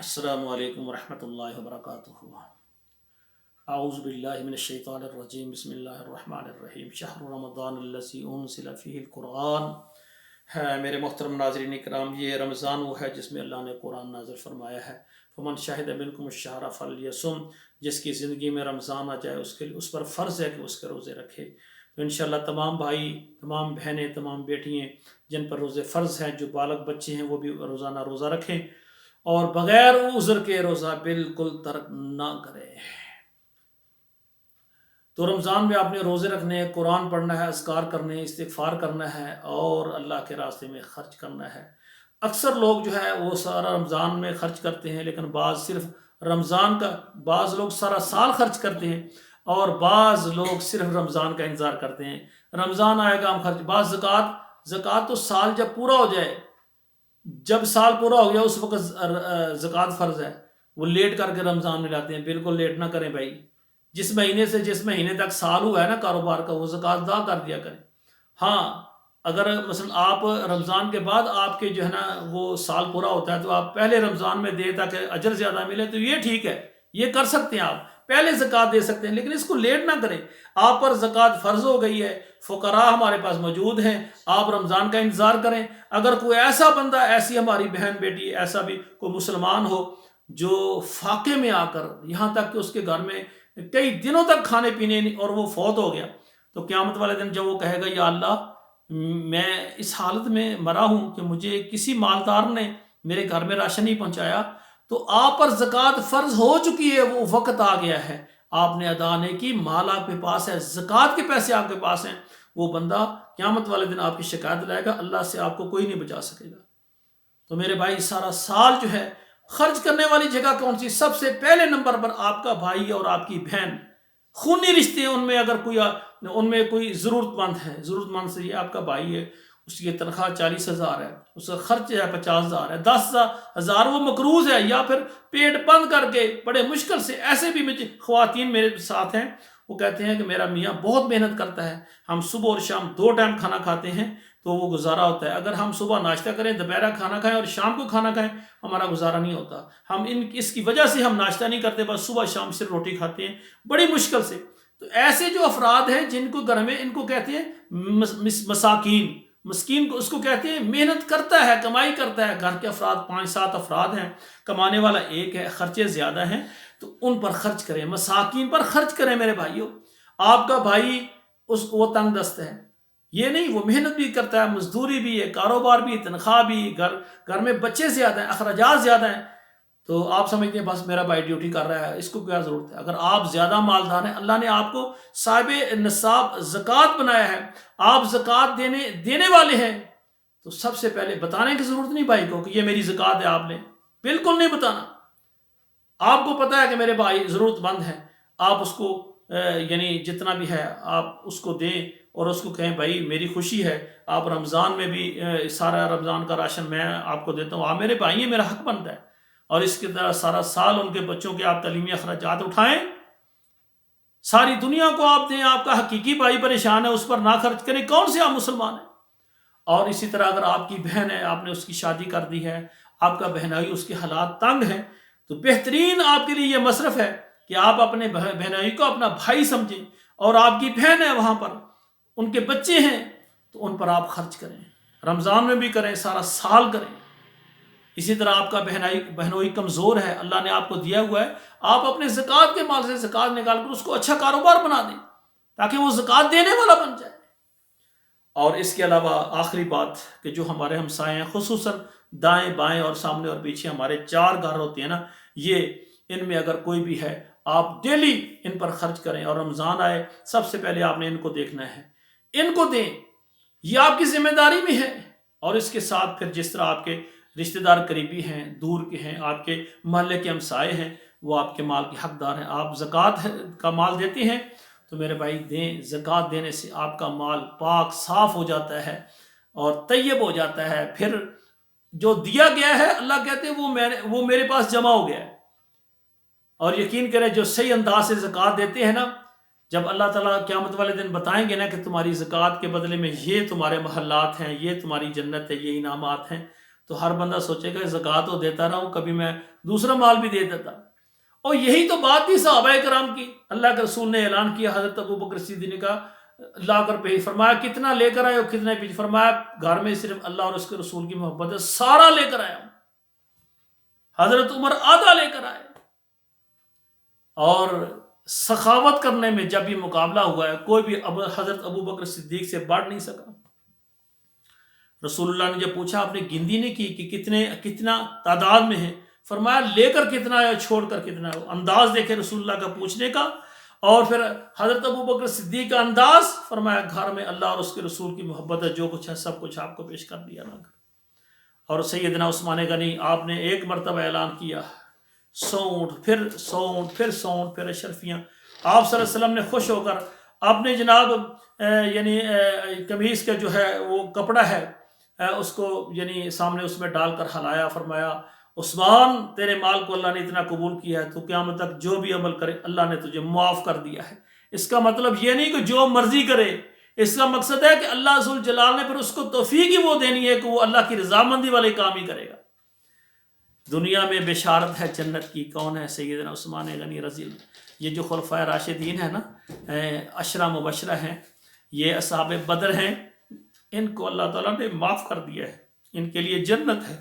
السلام علیکم ورحمۃ اللہ وبرکاتہ۔ اعوذ باللہ من الشیطان الرجیم، بسم اللہ الرحمن الرحیم۔ شہر رمضان الذی انزل فیہ القرآن۔ ہے میرے محترم ناظرین کرام، یہ رمضان وہ ہے جس میں اللہ نے قرآن نازل فرمایا ہے۔ فمن شہد منکم الشہر فلیصم، جس کی زندگی میں رمضان آ جائے اس پر فرض ہے کہ اس کے روزے رکھے۔ تو انشاءاللہ تمام بھائی، تمام بہنیں، تمام بیٹیاں جن پر روزے فرض ہیں، جو بالغ بچے ہیں، وہ بھی روزانہ روزہ رکھیں اور بغیر عذر کے روزہ بالکل ترک نہ کرے۔ تو رمضان میں آپ نے روزے رکھنے ہیں، قرآن پڑھنا ہے، اذکار کرنے ہیں، استغفار کرنا ہے اور اللہ کے راستے میں خرچ کرنا ہے۔ اکثر لوگ جو ہے وہ سارا رمضان میں خرچ کرتے ہیں، لیکن بعض لوگ سارا سال خرچ کرتے ہیں اور بعض لوگ صرف رمضان کا انتظار کرتے ہیں۔ رمضان آئے گا ہم خرچ، بعض زکوٰۃ تو سال جب پورا ہو جائے، جب سال پورا ہو گیا اس وقت زکوٰۃ فرض ہے، وہ لیٹ کر کے رمضان میں لاتے ہیں۔ بالکل لیٹ نہ کریں بھائی، جس مہینے تک سال ہوا ہے نا کاروبار کا، وہ زکوٰۃ ادا کر دیا کریں۔ ہاں، اگر مثلا آپ رمضان کے بعد آپ کے جو ہے نا وہ سال پورا ہوتا ہے تو آپ پہلے رمضان میں دیں تاکہ اجر زیادہ ملے، تو یہ ٹھیک ہے، یہ کر سکتے ہیں، آپ پہلے زکوٰۃ دے سکتے ہیں، لیکن اس کو لیٹ نہ کریں۔ آپ پر زکوٰۃ فرض ہو گئی ہے، فقراء ہمارے پاس موجود ہیں، آپ رمضان کا انتظار کریں۔ اگر کوئی ایسا بندہ، ایسی ہماری بہن بیٹی، ایسا بھی کوئی مسلمان ہو جو فاقے میں آ کر یہاں تک کہ اس کے گھر میں کئی دنوں تک کھانے پینے نہیں اور وہ فوت ہو گیا، تو قیامت والے دن جب وہ کہے گا یا اللہ میں اس حالت میں مرا ہوں کہ مجھے کسی مالدار نے میرے گھر میں راشن نہیں پہنچایا، تو آپ پر زکوٰۃ فرض ہو چکی ہے، وہ وقت آ گیا ہے، آپ نے ادا نہیں کی، مال آپ کے پاس ہے، زکوٰۃ کے پیسے آپ کے پاس ہیں، وہ بندہ قیامت والے دن آپ کی شکایت لائے گا، اللہ سے آپ کو کوئی نہیں بچا سکے گا۔ تو میرے بھائی، سارا سال جو ہے خرچ کرنے والی جگہ کون سی؟ سب سے پہلے نمبر پر آپ کا بھائی اور آپ کی بہن، خونی رشتے ہیں، ان میں کوئی ضرورت مند سے، یہ آپ کا بھائی ہے، اس کی تنخواہ 40,000 ہے، اس کا خرچ ہے 50,000 ہے، 10,000 وہ مقروض ہے، یا پھر پیٹ بند کر کے بڑے مشکل سے، ایسے بھی خواتین میرے ساتھ ہیں، وہ کہتے ہیں کہ میرا میاں بہت محنت کرتا ہے، ہم صبح اور شام 2 ٹائم کھانا کھاتے ہیں تو وہ گزارا ہوتا ہے، اگر ہم صبح ناشتہ کریں، دوپہر کھانا کھائیں اور شام کو کھانا کھائیں، ہمارا گزارا نہیں ہوتا۔ اس کی وجہ سے ہم ناشتہ نہیں کرتے، بس صبح شام صرف روٹی کھاتے ہیں بڑی مشکل سے۔ تو ایسے جو افراد ہیں جن کو گھر میں، ان کو کہتے ہیں مسکین کو، اس کو کہتے ہیں محنت کرتا ہے، کمائی کرتا ہے، گھر کے افراد 5-7 افراد ہیں، کمانے والا ایک ہے، خرچے زیادہ ہیں، تو ان پر خرچ کریں، مساکین پر خرچ کریں میرے بھائیوں۔ آپ کا بھائی وہ تنگ دست ہے، یہ نہیں، وہ محنت بھی کرتا ہے، مزدوری بھی ہے، کاروبار بھی، تنخواہ بھی، گھر میں بچے زیادہ ہیں، اخراجات زیادہ ہیں، تو آپ سمجھتے ہیں بس میرا بھائی ڈیوٹی کر رہا ہے، اس کو کیا ضرورت ہے؟ اگر آپ زیادہ مالدار ہیں، اللہ نے آپ کو صاحب نصاب زکوٰۃ بنایا ہے، آپ زکوٰۃ دینے والے ہیں، تو سب سے پہلے بتانے کی ضرورت نہیں بھائی کو کہ یہ میری زکوٰۃ ہے، آپ نے بالکل نہیں بتانا۔ آپ کو پتہ ہے کہ میرے بھائی ضرورت مند ہے، آپ اس کو یعنی جتنا بھی ہے آپ اس کو دیں اور اس کو کہیں بھائی میری خوشی ہے، آپ رمضان میں بھی سارا رمضان کا راشن میں آپ کو دیتا ہوں، آپ میرے بھائی ہیں، میرا حق بنتا ہے، اور اس کی طرح سارا سال ان کے بچوں کے آپ تعلیمی اخراجات اٹھائیں، ساری دنیا کو آپ دیں، آپ کا حقیقی بھائی پریشان ہے، اس پر نہ خرچ کریں، کون سے آپ مسلمان ہیں؟ اور اسی طرح اگر آپ کی بہن ہے، آپ نے اس کی شادی کر دی ہے، آپ کا بہنائی اس کے حالات تنگ ہیں، تو بہترین آپ کے لیے یہ مصرف ہے کہ آپ اپنے بہنائی کو اپنا بھائی سمجھیں، اور آپ کی بہن ہے وہاں پر، ان کے بچے ہیں، تو ان پر آپ خرچ کریں، رمضان میں بھی کریں، سارا سال کریں۔ اسی طرح آپ کا بہنوئی کمزور ہے، اللہ نے آپ کو دیا ہوا ہے، آپ اپنے زکوٰۃ کے مال سے زکوٰۃ نکال کر اس کو اچھا کاروبار بنا دیں تاکہ وہ زکوٰۃ دینے والا بن جائے۔ اور اس کے علاوہ آخری بات کہ جو ہمارے ہمسائے ہیں، خصوصاً دائیں بائیں اور سامنے اور پیچھے ہمارے 4 گھر ہوتے ہیں نا، ان میں اگر کوئی بھی ہے، آپ ڈیلی ان پر خرچ کریں، اور رمضان آئے سب سے پہلے آپ نے ان کو دیکھنا ہے، ان کو دیں، یہ آپ کی ذمہ داری میں ہے۔ اور اس کے ساتھ پھر جس طرح آپ کے رشتہ دار قریبی ہیں، دور کے ہیں، آپ کے محلے کے ہمسائے ہیں، وہ آپ کے مال کے حقدار ہیں، آپ زکوٰۃ کا مال دیتے ہیں، تو میرے بھائی دیں، زکوٰۃ دینے سے آپ کا مال پاک صاف ہو جاتا ہے اور طیب ہو جاتا ہے، پھر جو دیا گیا ہے اللہ کہتے ہیں وہ میرے پاس جمع ہو گیا ہے۔ اور یقین کریں جو صحیح انداز سے زکوٰۃ دیتے ہیں نا، جب اللہ تعالیٰ قیامت والے دن بتائیں گے نا کہ تمہاری زکوٰۃ کے بدلے میں یہ تمہارے محلات ہیں، یہ تمہاری جنت ہے، یہ انعامات ہیں، تو ہر بندہ سوچے گا زکوٰۃ تو دیتا رہا ہوں، کبھی میں دوسرا مال بھی دے دیتا۔ اور یہی تو بات تھی صحابہ کرام کی۔ اللہ کے رسول نے اعلان کیا، حضرت ابو بکر صدیق نے کہا لا کر پہ، فرمایا کتنا لے کر آئے ہو، کتنے پیچھے؟ فرمایا گھر میں صرف اللہ اور اس کے رسول کی محبت ہے، سارا لے کر آیا ہوں۔ حضرت عمر آدھا لے کر آئے۔ اور سخاوت کرنے میں جب یہ مقابلہ ہوا ہے، کوئی بھی حضرت ابو بکر صدیق سے بڑھ نہیں سکا۔ رسول اللہ نے جب پوچھا، آپ نے گنتی نہیں کی کہ کتنا تعداد میں ہے؟ فرمایا لے کر کتنا ہے، چھوڑ کر کتنا ہے۔ انداز دیکھے رسول اللہ کا پوچھنے کا، اور پھر حضرت ابو بکر صدیق کا انداز، فرمایا گھر میں اللہ اور اس کے رسول کی محبت ہے، جو کچھ ہے سب کچھ آپ کو پیش کر دیا نا۔ اور سیدنا عثمان غنی، آپ نے ایک مرتبہ اعلان کیا 100 اونٹ، پھر 100 اونٹ، پھر 100 اونٹ، پھر اشرفیاں۔ آپ صلی اللہ علیہ وسلم نے خوش ہو کر اپنے جناب یعنی قمیص کا جو ہے وہ کپڑا ہے اس کو یعنی سامنے اس میں ڈال کر ہلایا، فرمایا عثمان تیرے مال کو اللہ نے اتنا قبول کیا ہے، تو قیامت تک جو بھی عمل کرے اللہ نے تجھے معاف کر دیا ہے۔ اس کا مطلب یہ نہیں کہ جو مرضی کرے، اس کا مقصد ہے کہ اللہ ذوال جلال نے پھر اس کو توفیق ہی وہ دینی ہے کہ وہ اللہ کی رضامندی والے کام ہی کرے گا۔ دنیا میں بشارت ہے جنت کی، کون ہے؟ سیدنا عثمان غنی رضی اللہ۔ یہ جو خلفائے راشدین ہیں نا، 10 مبشرہ ہیں، یہ اصحاب بدر ہیں، ان کو اللہ تعالیٰ نے معاف کر دیا ہے، ان کے لیے جنت ہے۔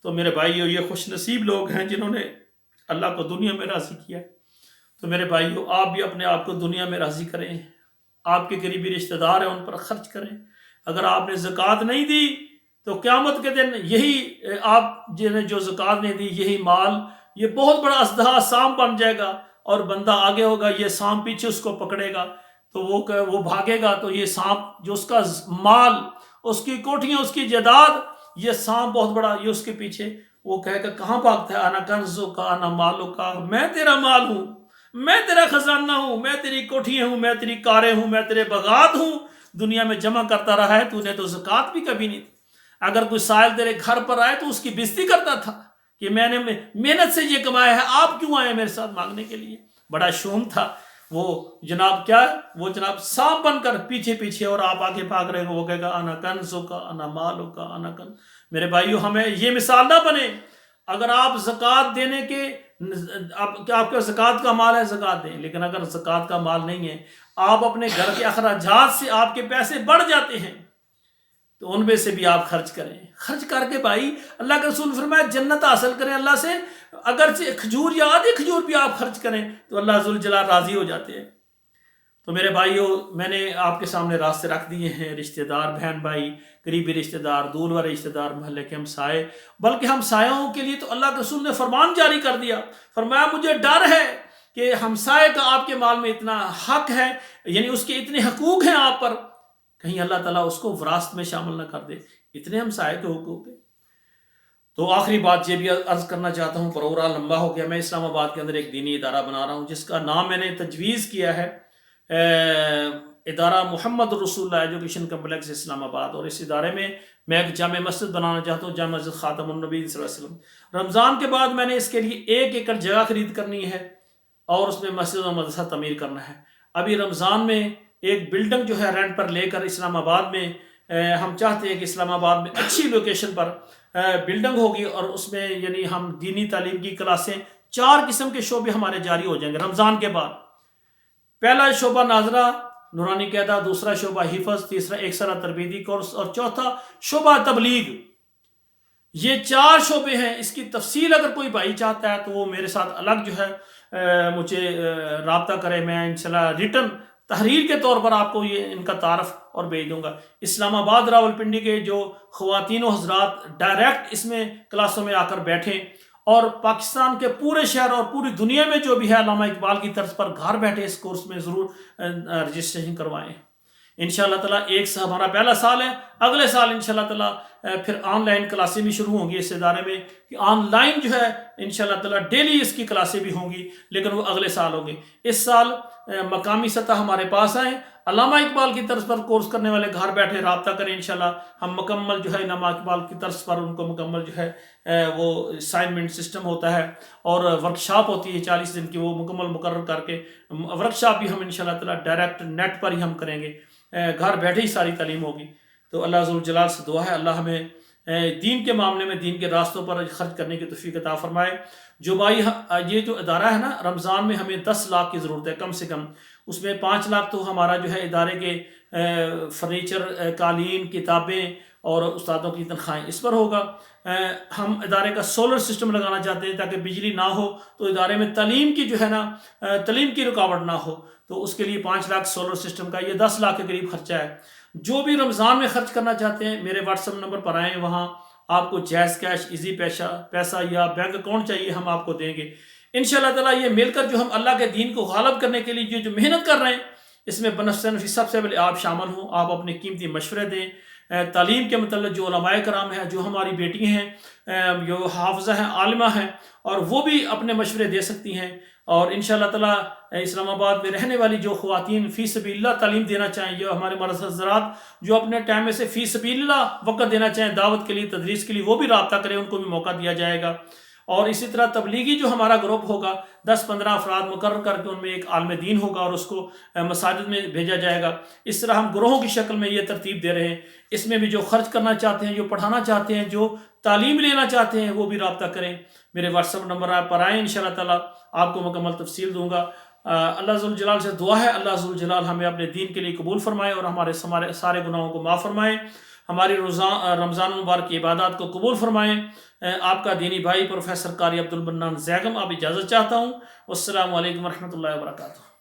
تو میرے بھائیو، یہ خوش نصیب لوگ ہیں جنہوں نے اللہ کو دنیا میں راضی کیا ہے۔ تو میرے بھائیو، آپ بھی اپنے آپ کو دنیا میں راضی کریں، آپ کے قریبی رشتہ دار ہیں ان پر خرچ کریں۔ اگر آپ نے زکوٰۃ نہیں دی تو قیامت کے دن یہی آپ جنہیں جو زکوٰۃ نہیں دی، یہی مال یہ بہت بڑا ازدہا سام بن جائے گا، اور بندہ آگے ہوگا، یہ سانپ پیچھے اس کو پکڑے گا، تو وہ بھاگے گا، تو یہ سانپ جو اس کا مال، اس کی کوٹھیاں، اس کی جائیداد، یہ سانپ بہت بڑا، یہ اس کے پیچھے وہ کہے گا کہاں بھاگتا ہے؟ انا کنزو کا انا مالو کا، میں تیرا مال ہوں، میں تیرا خزانہ ہوں، میں تیری کوٹھیاں ہوں، میں تیری کاریں ہوں، میں تیرے باغات ہوں، دنیا میں جمع کرتا رہا ہے، تو نے تو زکوٰۃ بھی کبھی نہیں دی۔ اگر کوئی سائل تیرے گھر پر آئے تو اس کی بےزتی کرتا تھا کہ میں نے محنت سے یہ کمایا ہے، آپ کیوں آئے میرے ساتھ مانگنے کے لیے؟ بڑا شوم تھا وہ جناب، کیا وہ جناب سانپ بن کر پیچھے پیچھے، اور آپ آگے بھاگ رہے ہو، وہ کہے گا انا کنزو کا انا مالو کا انا کن۔ میرے بھائیو، ہمیں یہ مثال نہ بنے۔ اگر آپ زکوٰۃ دینے کے آپ کا زکوٰۃ کا مال ہے، زکوٰۃ دیں، لیکن اگر زکوٰۃ کا مال نہیں ہے، آپ اپنے گھر کے اخراجات سے آپ کے پیسے بڑھ جاتے ہیں، تو ان میں سے بھی آپ خرچ کریں۔ خرچ کر کے بھائی، اللہ کے رسول فرمایا جنت حاصل کریں اللہ سے، اگرچہ کھجور یا آدھی کھجور بھی آپ خرچ کریں تو اللہ ذوال جلال راضی ہو جاتے ہیں۔ تو میرے بھائیو، میں نے آپ کے سامنے راستے رکھ دیے ہیں، رشتہ دار، بہن بھائی، قریبی رشتہ دار، دور والے رشتہ دار، محلے کے ہمسائے، بلکہ ہمسایوں کے لیے تو اللہ کے رسول نے فرمان جاری کر دیا، فرمایا مجھے ڈر ہے کہ ہمسائے کا آپ کے مال میں اتنا حق ہے، یعنی اس کے اتنے حقوق ہیں آپ پر، کہیں اللہ تعالیٰ اس کو وراثت میں شامل نہ کر دے، اتنے ہمسائے کے حقوق ہیں۔ تو آخری بات یہ بھی عرض کرنا چاہتا ہوں، پروگرام لمبا ہو گیا۔ میں اسلام آباد کے اندر ایک دینی ادارہ بنا رہا ہوں جس کا نام میں نے تجویز کیا ہے ادارہ محمد رسول اللہ ایجوکیشن کمپلیکس اسلام آباد، اور اس ادارے میں ایک جامع مسجد بنانا چاہتا ہوں، جامع مسجد خاتم النبی صلی اللہ علیہ وسلم۔ رمضان کے بعد میں نے اس کے لیے 1 ایکڑ جگہ خرید کرنی ہے اور اس میں مسجد اور مدرسہ تعمیر کرنا ہے۔ ابھی رمضان میں ایک بلڈنگ جو ہے رینٹ پر لے کر اسلام آباد میں ہم چاہتے ہیں کہ اسلام آباد میں اچھی لوکیشن پر بلڈنگ ہوگی، اور اس میں یعنی ہم دینی تعلیم کی کلاسیں 4 قسم کے شعبے ہمارے جاری ہو جائیں گے رمضان کے بعد۔ پہلا شعبہ ناظرہ نورانی قاعدہ، دوسرا شعبہ حفظ، تیسرا ایک سالہ تربیتی کورس، اور چوتھا شعبہ تبلیغ۔ یہ 4 شعبے ہیں۔ اس کی تفصیل اگر کوئی بھائی چاہتا ہے تو وہ میرے ساتھ الگ جو ہے مجھے رابطہ کرے، میں انشاءاللہ ریٹن تحریر کے طور پر آپ کو یہ ان کا تعارف اور بھیج دوں گا۔ اسلام آباد راولپنڈی کے جو خواتین و حضرات ڈائریکٹ اس میں کلاسوں میں آ کر بیٹھیں، اور پاکستان کے پورے شہر اور پوری دنیا میں جو بھی ہے علامہ اقبال کی طرز پر گھر بیٹھے اس کورس میں ضرور رجسٹریشن کروائیں۔ انشاءاللہ تعالیٰ ایک سال ہمارا پہلا سال ہے، اگلے سال انشاءاللہ تعالیٰ پھر آن لائن کلاسیں بھی شروع ہوں گی اس ادارے میں، کہ آن لائن جو ہے انشاءاللہ تعالیٰ ڈیلی اس کی کلاسیں بھی ہوں گی، لیکن وہ اگلے سال ہوں گی۔ اس سال مقامی سطح ہمارے پاس آئیں، علامہ اقبال کی طرز پر کورس کرنے والے گھر بیٹھے رابطہ کریں، انشاءاللہ ہم مکمل جو ہے علامہ اقبال کی طرز پر ان کو مکمل جو ہے وہ اسائنمنٹ سسٹم ہوتا ہے، اور ورکشاپ ہوتی ہے 40 دن کی، وہ مکمل مقرر کر کے ورکشاپ بھی ہم انشاءاللہ تعالیٰ ڈائریکٹ نیٹ پر ہی ہم کریں گے، گھر بیٹھے ہی ساری تعلیم ہوگی۔ تو اللہ ذوالجلال سے دعا ہے اللہ ہمیں دین کے معاملے میں دین کے راستوں پر خرچ کرنے کی توفیق عطا فرمائے۔ جو بھائی یہ جو ادارہ ہے نا، رمضان میں ہمیں 10 لاکھ کی ضرورت ہے کم سے کم، اس میں 5 لاکھ تو ہمارا جو ہے ادارے کے فرنیچر، قالین، کتابیں اور استادوں کی تنخواہیں اس پر ہوگا۔ ہم ادارے کا سولر سسٹم لگانا چاہتے ہیں تاکہ بجلی نہ ہو تو ادارے میں تعلیم کی جو ہے نا، تعلیم کی رکاوٹ نہ ہو، تو اس کے لیے 5 لاکھ سولر سسٹم کا، یہ 10 لاکھ کے قریب خرچہ ہے۔ جو بھی رمضان میں خرچ کرنا چاہتے ہیں میرے واٹس ایپ نمبر پر آئیں، وہاں آپ کو جائز کیش، ایزی پیسہ یا بینک اکاؤنٹ چاہیے، ہم آپ کو دیں گے انشاءاللہ تعالیٰ۔ یہ مل کر جو ہم اللہ کے دین کو غالب کرنے کے لیے جو محنت کر رہے ہیں، اس میں بنفس سب سے پہلے آپ شامل ہوں، آپ اپنے قیمتی مشورے دیں۔ تعلیم کے متعلق جو علماء کرام ہیں، جو ہماری بیٹیاں ہیں، جو حافظہ ہیں، عالمہ ہیں، اور وہ بھی اپنے مشورے دے سکتی ہیں۔ اور انشاءاللہ تعالیٰ اسلام آباد میں رہنے والی جو خواتین فی سبیل اللہ تعلیم دینا چاہیں، جو ہمارے مرد حضرات جو اپنے ٹائم میں سے فی سبیل اللہ وقت دینا چاہیں دعوت کے لیے، تدریس کے لیے، وہ بھی رابطہ کریں، ان کو بھی موقع دیا جائے گا۔ اور اسی طرح تبلیغی جو ہمارا گروپ ہوگا، 10-15 افراد مقرر کر کے ان میں ایک عالم دین ہوگا اور اس کو مساجد میں بھیجا جائے گا۔ اس طرح ہم گروہوں کی شکل میں یہ ترتیب دے رہے ہیں۔ اس میں بھی جو خرچ کرنا چاہتے ہیں، جو پڑھانا چاہتے ہیں، جو تعلیم لینا چاہتے ہیں، وہ بھی رابطہ کریں۔ میرے واٹس ایپ نمبر پر آئیں، انشاءاللہ تعالیٰ آپ کو مکمل تفصیل دوں گا۔ اللہ ذوالجلال سے دعا ہے، اللہ ذوالجلال ہمیں اپنے دین کے لیے قبول فرمائے اور ہمارے سارے گناہوں کو معاف فرمائے، ہماری رمضان مبارک کی عبادات کو قبول فرمائیں۔ آپ کا دینی بھائی پروفیسر قاری عبد المنان زیگم، آپ اجازت چاہتا ہوں۔ والسلام علیکم ورحمۃ اللہ وبرکاتہ۔